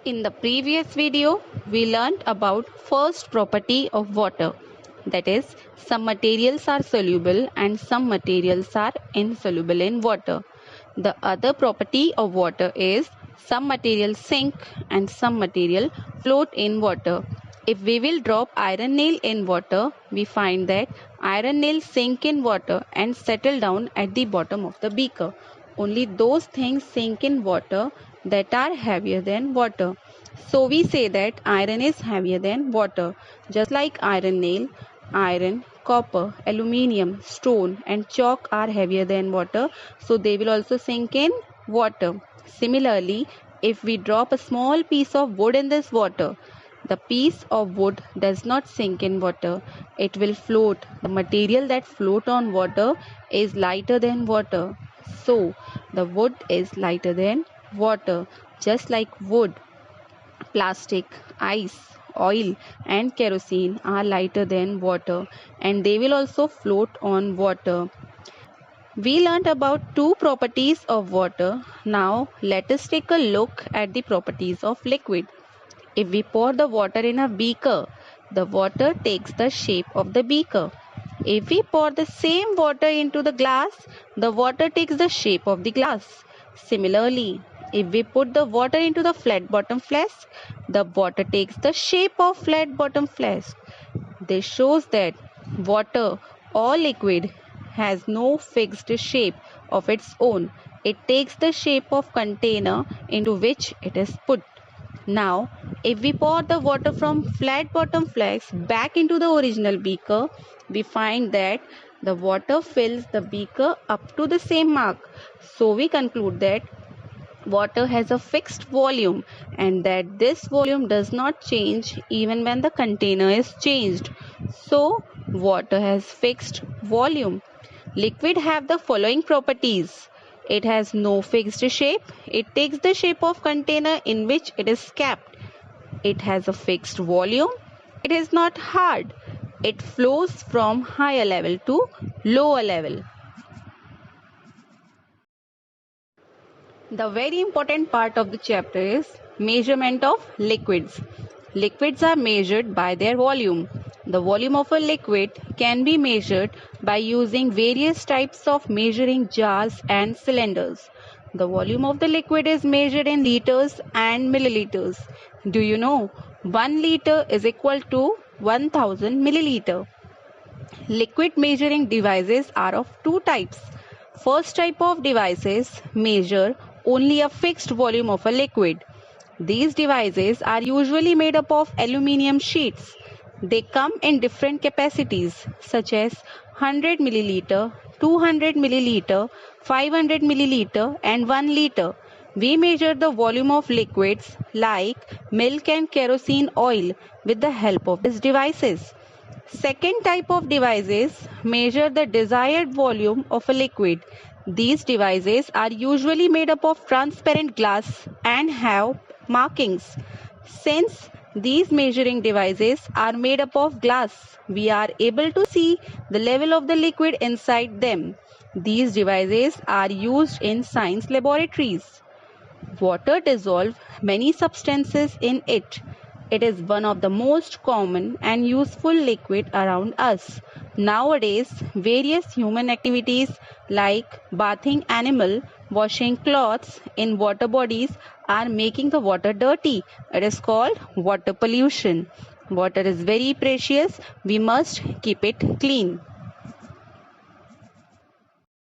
In the previous video, we learned about first property of water. That is, some materials are soluble and some materials are insoluble in water. The other property of water is some materials sink and some material float in water. If we will drop iron nail in water, we find that iron nails sink in water and settle down at the bottom of the beaker. Only those things sink in water that are heavier than water. So we say that iron is heavier than water. Just like iron nail, iron, copper, aluminium, stone and chalk are heavier than water, so they will also sink in water. Similarly, if we drop a small piece of wood in this water, the piece of wood does not sink in water. It will float. The material that float on water is lighter than water. So, the wood is lighter than water. Just like wood, plastic, ice, oil and kerosene are lighter than water and they will also float on water. We learned about two properties of water. Now let us take a look at the properties of liquid. If we pour the water in a beaker, the water takes the shape of the beaker. If we pour the same water into the glass, the water takes the shape of the glass. Similarly, if we put the water into the flat bottom flask, the water takes the shape of flat bottom flask. This shows that water or liquid has no fixed shape of its own. It takes the shape of container into which it is put. Now, if we pour the water from flat bottom flask back into the original beaker, we find that the water fills the beaker up to the same mark. So we conclude that water has a fixed volume and that this volume does not change even when the container is changed. So, water has fixed volume. Liquid have the following properties. It has no fixed shape. It takes the shape of container in which it is kept. It has a fixed volume. It is not hard. It flows from higher level to lower level. The very important part of the chapter is measurement of liquids. Liquids are measured by their volume. The volume of a liquid can be measured by using various types of measuring jars and cylinders. The volume of the liquid is measured in liters and milliliters. Do you know 1 liter is equal to 1000 milliliter? Liquid measuring devices are of two types. First type of devices measure only a fixed volume of a liquid. These devices are usually made up of aluminium sheets. They come in different capacities such as 100 milliliter, 200 milliliter, 500 milliliter and 1 liter. We measure the volume of liquids like milk and kerosene oil with the help of these devices. Second type of devices measure the desired volume of a liquid. These devices are usually made up of transparent glass and have markings. Since these measuring devices are made up of glass, we are able to see the level of the liquid inside them. These devices are used in science laboratories. Water dissolves many substances in it. It is one of the most common and useful liquid around us. Nowadays, various human activities like bathing animal, washing clothes in water bodies are making the water dirty. It is called water pollution. Water is very precious. We must keep it clean.